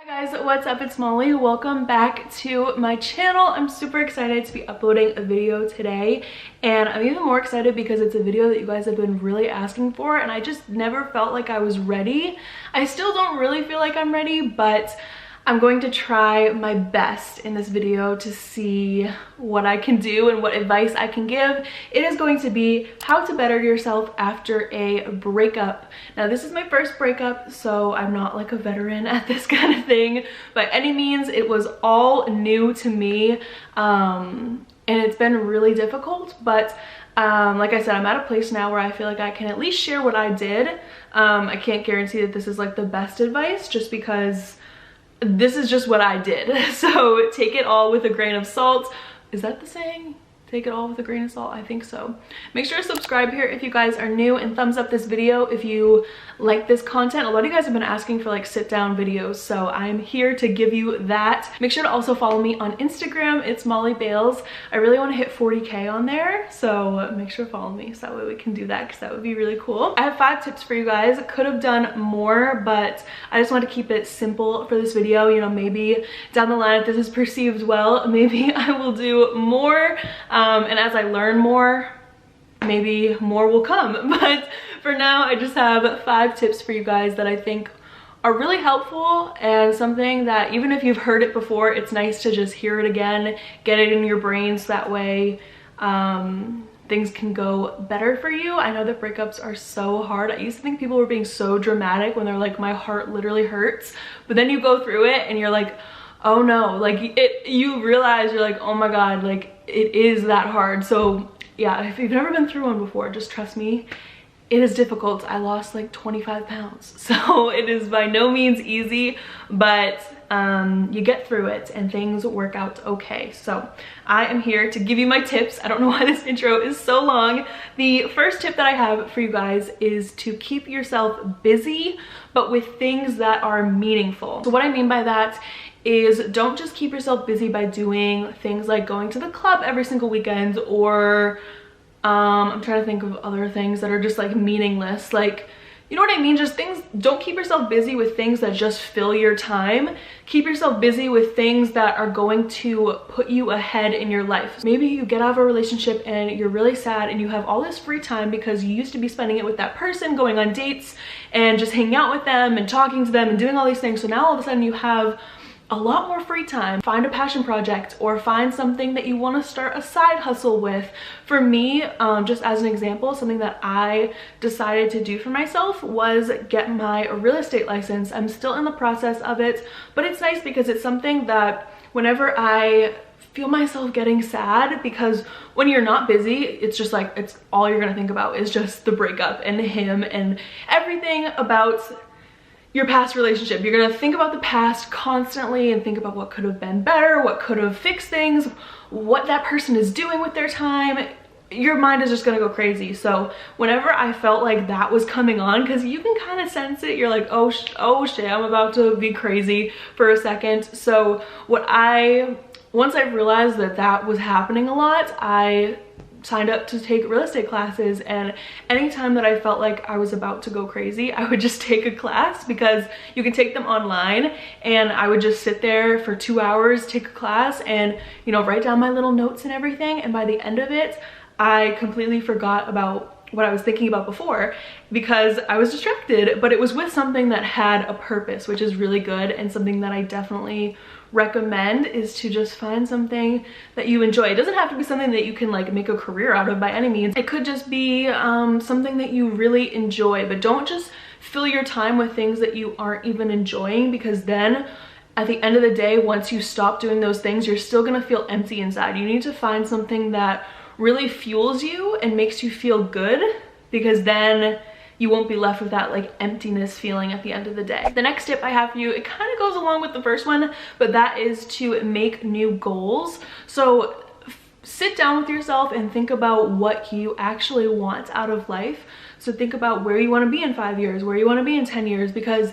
Hi guys, what's up? It's Molly. Welcome back to my channel. I'm super excited to be uploading a video today, and I'm even more excited because it's a video that you guys have been really asking for, and I just never felt like I was ready. I still don't really feel like I'm ready, but I'm going to try my best in this video to see what I can do and what advice I can give. It is going to be how to better yourself after a breakup. Now, this is my first breakup, so I'm not like a veteran at this kind of thing by any means. It was all new to me, and it's been really difficult, but like I said, I'm at a place now where I feel like I can at least share what I did. I can't guarantee that this is like the best advice just because this is just what I did, so take it all with a grain of salt. Is that the saying? Take it all with a grain of salt? I think so. Make sure to subscribe here if you guys are new, and thumbs up this video if you like this content. A lot of you guys have been asking for like sit down videos, so I'm here to give you that. Make sure to also follow me on Instagram. It's mollybaileypr. I really want to hit 40K on there, so make sure to follow me so that way we can do that, because that would be really cool. I have 5 tips for you guys. Could have done more, but I just want to keep it simple for this video. You know, maybe down the line, if this is perceived well, maybe I will do more. And as I learn more, maybe more will come. But for now, I just have 5 tips for you guys that I think are really helpful, and something that even if you've heard it before, it's nice to just hear it again, get it in your brain, so that way things can go better for you. I know that breakups are so hard. I used to think people were being so dramatic when they're like, my heart literally hurts. But then you go through it and you're like, oh no, like you realize, you're like, oh my god, like it is that hard. So yeah, if you've never been through one before, just trust me, it is difficult. I lost like 25 pounds, so it is by no means easy, but you get through it and things work out okay. So I am here to give you my tips. I don't know why this intro is so long. The first tip that I have for you guys is to keep yourself busy, but with things that are meaningful. So what I mean by that is, don't just keep yourself busy by doing things like going to the club every single weekend, or I'm trying to think of other things that are just like meaningless, like, you know what I mean? Just things. Don't keep yourself busy with things that just fill your time. Keep yourself busy with things that are going to put you ahead in your life. Maybe you get out of a relationship and you're really sad and you have all this free time because you used to be spending it with that person, going on dates and just hanging out with them and talking to them and doing all these things. So now all of a sudden you have a lot more free time. Find a passion project, or find something that you want to start a side hustle with. For me, just as an example, something that I decided to do for myself was get my real estate license. I'm still in the process of it, but it's nice because it's something that whenever I feel myself getting sad, because when you're not busy, it's just like, it's all you're gonna think about is just the breakup and him and everything about your past relationship. You're gonna think about the past constantly and think about what could have been better, what could have fixed things, what that person is doing with their time. Your mind is just gonna go crazy. So whenever I felt like that was coming on, because you can kind of sense it, you're like, oh shit, I'm about to be crazy for a second. So once I realized that that was happening a lot, I signed up to take real estate classes, and anytime that I felt like I was about to go crazy, I would just take a class, because you can take them online, and I would just sit there for 2 hours, take a class, and you know, write down my little notes and everything, and by the end of it, I completely forgot about what I was thinking about before because I was distracted. But it was with something that had a purpose, which is really good, and something that I definitely recommend is to just find something that you enjoy. It doesn't have to be something that you can like make a career out of by any means. It could just be something that you really enjoy, but don't just fill your time with things that you aren't even enjoying, because then at the end of the day, once you stop doing those things, you're still gonna feel empty inside. You need to find something that really fuels you and makes you feel good, because then you won't be left with that like emptiness feeling at the end of the day. The next tip I have for you, it kind of goes along with the first one, but that is to make new goals. So sit down with yourself and think about what you actually want out of life. So think about where you want to be in 5 years, where you want to be in 10 years, because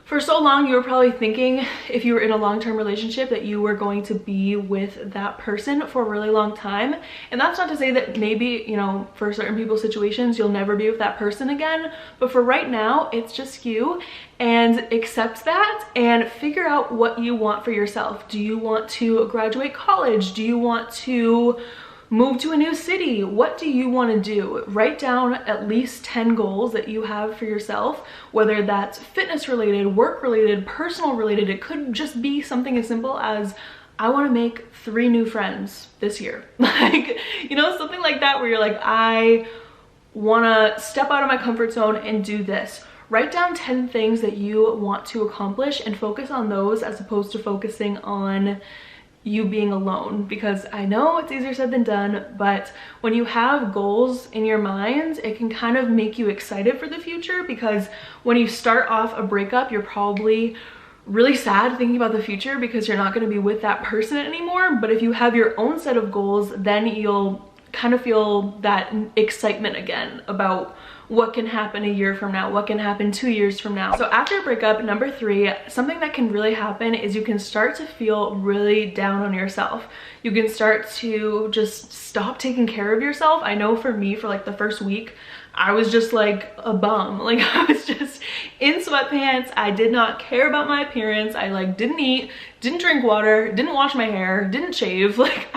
For so long, you were probably thinking, if you were in a long-term relationship, that you were going to be with that person for a really long time. And that's not to say that maybe, you know, for certain people's situations, you'll never be with that person again. But for right now, it's just you. And accept that and figure out what you want for yourself. Do you want to graduate college? Do you want to move to a new city? What do you want to do? Write down at least 10 goals that you have for yourself, whether that's fitness related, work related, personal related. It could just be something as simple as, I want to make 3 new friends this year. Like, you know, something like that, where you're like, I want to step out of my comfort zone and do this. Write down 10 things that you want to accomplish and focus on those, as opposed to focusing on you being alone, because I know it's easier said than done, but when you have goals in your mind, it can kind of make you excited for the future, because when you start off a breakup, you're probably really sad thinking about the future because you're not going to be with that person anymore. But if you have your own set of goals, then you'll kind of feel that excitement again about what can happen a year from now, what can happen 2 years from now. So after a breakup, number 3, something that can really happen is you can start to feel really down on yourself. You can start to just stop taking care of yourself. I know for me, for like the first week, I was just like a bum. Like, I was just in sweatpants. I did not care about my appearance. I like didn't eat, didn't drink water, didn't wash my hair, didn't shave. Like,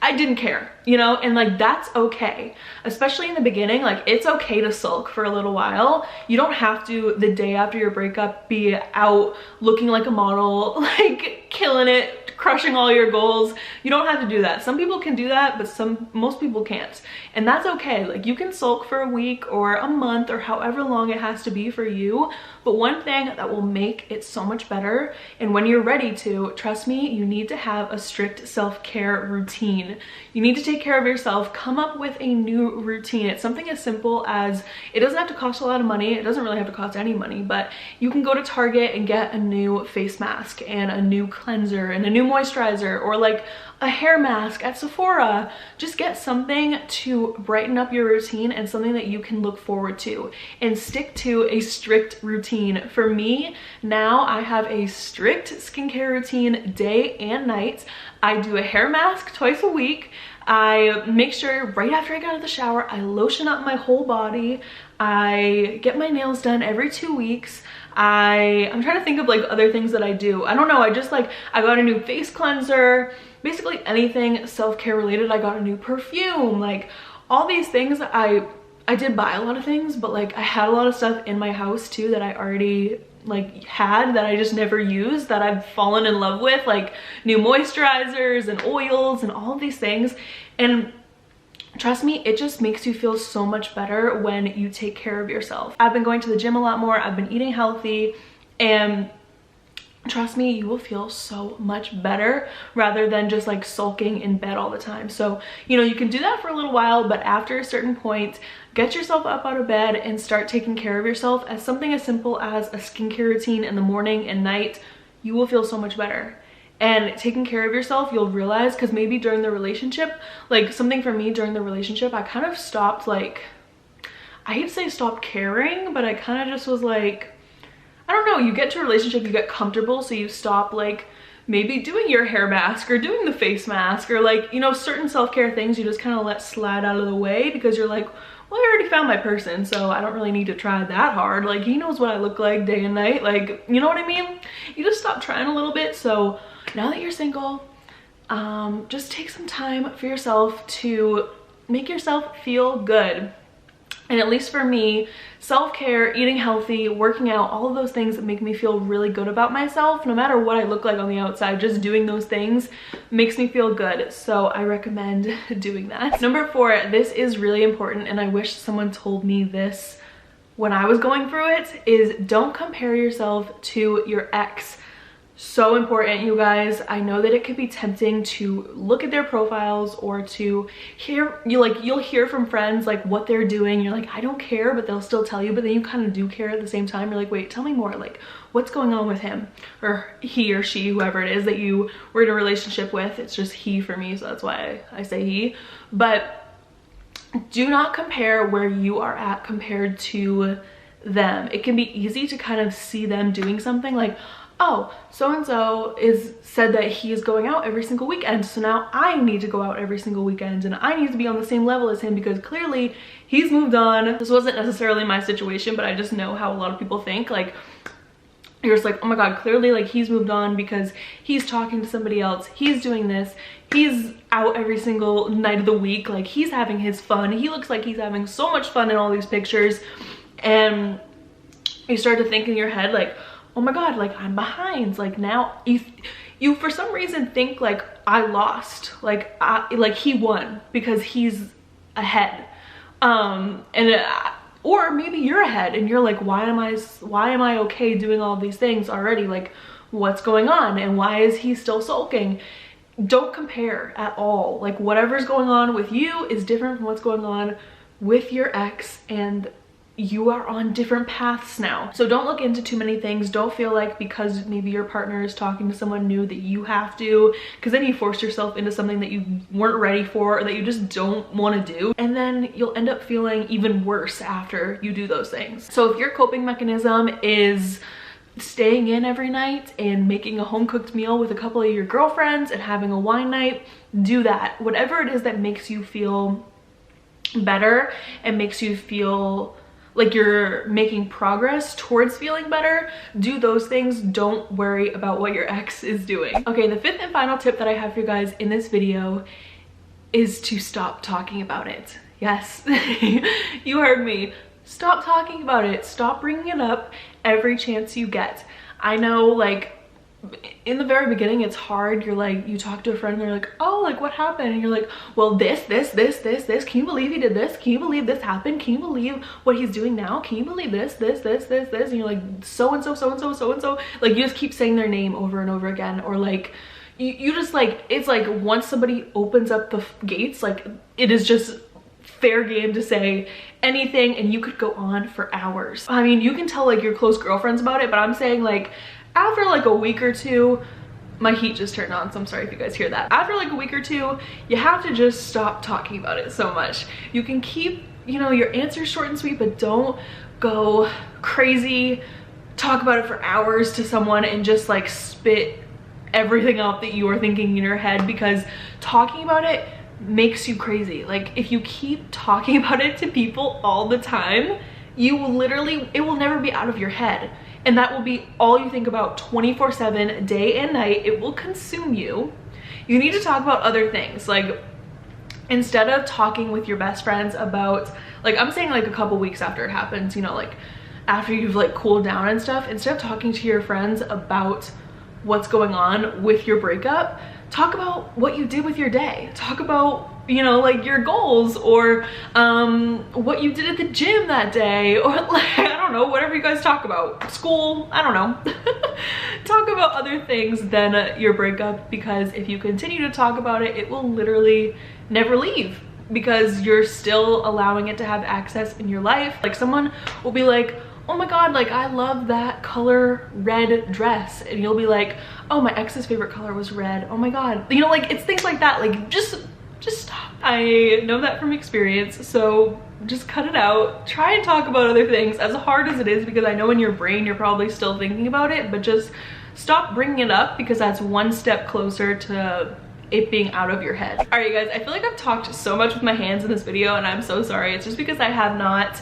I didn't care, you know, and like, that's okay. Especially in the beginning, like, it's okay to sulk for a little while. You don't have to, the day after your breakup, be out looking like a model, like killing it, crushing all your goals. You don't have to do that. Some people can do that, but most people can't. And that's okay. Like, you can sulk for a week or a month or however long it has to be for you. But one thing that will make it so much better, and when you're ready to, trust me, you need to have a strict self-care routine. You need to take care of yourself. Come up with a new routine. It's something as simple as, it doesn't have to cost a lot of money. It doesn't really have to cost any money, but you can go to Target and get a new face mask and a new cleanser and a new moisturizer, or like a hair mask at Sephora. Just get something to brighten up your routine and something that you can look forward to, and stick to a strict routine. For me, now I have a strict skincare routine day and night. I do a hair mask twice a week. I make sure right after I get out of the shower, I lotion up my whole body. I get my nails done every 2 weeks. I'm trying to think of like other things that I do. I don't know, I just like, I got a new face cleanser, basically anything self-care related. I got a new perfume, like all these things. I did buy a lot of things, but like I had a lot of stuff in my house too that I already like had, that I just never used, that I've fallen in love with, like new moisturizers and oils and all of these things. And trust me, it just makes you feel so much better when you take care of yourself. I've been going to the gym a lot more. I've been eating healthy, and trust me, you will feel so much better rather than just like sulking in bed all the time. So, you know, you can do that for a little while, but after a certain point, get yourself up out of bed and start taking care of yourself. As something as simple as a skincare routine in the morning and night, you will feel so much better. And taking care of yourself, you'll realize, because maybe during the relationship, like something for me during the relationship, I kind of stopped, like, I hate to say stopped caring, but I kind of just was like, I don't know, you get to a relationship, you get comfortable, so you stop like maybe doing your hair mask or doing the face mask, or like, you know, certain self-care things you just kind of let slide out of the way, because you're like, well, I already found my person, so I don't really need to try that hard. Like, he knows what I look like day and night, like, you know what I mean? You just stop trying a little bit. So now that you're single, just take some time for yourself to make yourself feel good. And at least for me, self-care, eating healthy, working out, all of those things that make me feel really good about myself, no matter what I look like on the outside, just doing those things makes me feel good. So I recommend doing that. Number 4, this is really important, and I wish someone told me this when I was going through it, is don't compare yourself to your ex. So important, you guys. I know that it could be tempting to look at their profiles or to hear, you'll hear from friends like what they're doing. You're like, I don't care, but they'll still tell you, but then you kind of do care at the same time. You're like, wait, tell me more. Like, what's going on with him or he or she, whoever it is that you were in a relationship with. It's just he for me, so that's why I say he. But do not compare where you are at compared to them. It can be easy to kind of see them doing something like, oh, so-and-so is said that he is going out every single weekend, so now I need to go out every single weekend and I need to be on the same level as him because clearly he's moved on. This wasn't necessarily my situation, but I just know how a lot of people think. Like, you're just like, oh my god, clearly like he's moved on because he's talking to somebody else, he's doing this, he's out every single night of the week, like he's having his fun, he looks like he's having so much fun in all these pictures. And you start to think in your head like, oh my god, like I'm behind. Like now you for some reason think like I lost, like he won because he's ahead. Or maybe you're ahead and you're like, why am I okay doing all these things already? Like, what's going on? And why is he still sulking? Don't compare at all. Like, whatever's going on with you is different from what's going on with your ex, and you are on different paths now. So don't look into too many things. Don't feel like because maybe your partner is talking to someone new that you have to, because then you force yourself into something that you weren't ready for or that you just don't want to do, and then you'll end up feeling even worse after you do those things. So if your coping mechanism is staying in every night and making a home-cooked meal with a couple of your girlfriends and having a wine night, do that. Whatever it is that makes you feel better and makes you feel like you're making progress towards feeling better, do those things. Don't worry about what your ex is doing. Okay, the fifth and final tip that I have for you guys in this video is to stop talking about it. Yes, you heard me. Stop talking about it. Stop bringing it up every chance you get. I know, like, in the very beginning it's hard. You're like, you talk to a friend and they're like, oh, like what happened? And you're like, well, this, can you believe he did this? Can you believe this happened? Can you believe what he's doing now? Can you believe this? And you're like, so-and-so. Like, you just keep saying their name over and over again. Or like, you just like, it's like once somebody opens up the gates, like it is just fair game to say anything, and you could go on for hours. I mean, you can tell like your close girlfriends about it, but I'm saying like, after like a week or two, my heat just turned on, so I'm sorry if you guys hear that. After like a week or two, you have to just stop talking about it so much. You can keep, you know, your answers short and sweet, but don't go crazy, talk about it for hours to someone and just like spit everything out that you are thinking in your head, because talking about it makes you crazy. Like, if you keep talking about it to people all the time, you will literally, it will never be out of your head. And that will be all you think about 24/7, day and night. It will consume you. You need to talk about other things. Like, instead of talking with your best friends about, like, I'm saying like a couple weeks after it happens, you know, like after you've like cooled down and stuff, instead of talking to your friends about what's going on with your breakup, talk about what you did with your day. Talk about, you know, like your goals, or what you did at the gym that day, or like, I don't know, whatever you guys talk about, school, I don't know. Talk about other things than your breakup, because if you continue to talk about it, it will literally never leave, because you're still allowing it to have access in your life. Like, someone will be like, oh my god, like I love that color red dress, and you'll be like, oh, my ex's favorite color was red, oh my god, you know, like it's things like that. Like, just stop. I know that from experience, so just cut it out. Try and talk about other things, as hard as it is, because I know in your brain you're probably still thinking about it, but just stop bringing it up, because that's one step closer to it being out of your head. All right, you guys, I feel like I've talked so much with my hands in this video, and I'm so sorry. It's just because I have not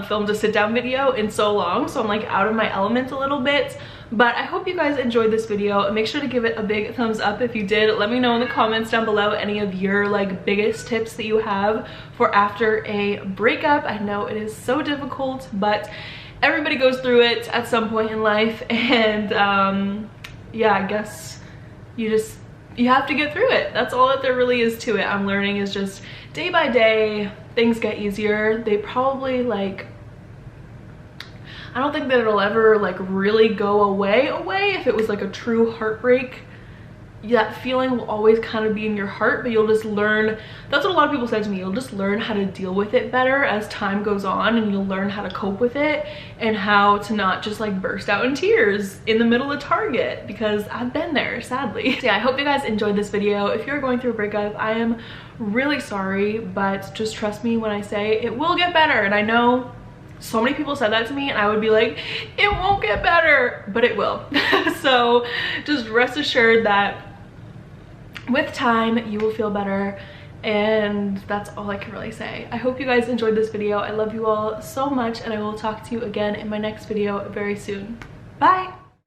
filmed a sit down video in so long, so I'm like out of my element a little bit. But I hope you guys enjoyed this video, and make sure to give it a big thumbs up if you did. Let me know in the comments down below any of your like biggest tips that you have for after a breakup. I know it is so difficult, but everybody goes through it at some point in life, and yeah, I guess you have to get through it. That's all that there really is to it. I'm learning is just day by day, things get easier. They probably, like, I don't think that it'll ever like really go away if it was like a true heartbreak. That feeling will always kind of be in your heart, but you'll just learn, that's what a lot of people said to me, you'll just learn how to deal with it better as time goes on, and you'll learn how to cope with it and how to not just like burst out in tears in the middle of Target, because I've been there, sadly. So yeah, I hope you guys enjoyed this video. If you're going through a breakup, I am really sorry, but just trust me when I say it will get better. And I know so many people said that to me and I would be like, it won't get better, but it will. So just rest assured that with time you will feel better, and that's all I can really say. I hope you guys enjoyed this video. I love you all so much, and I will talk to you again in my next video very soon. Bye.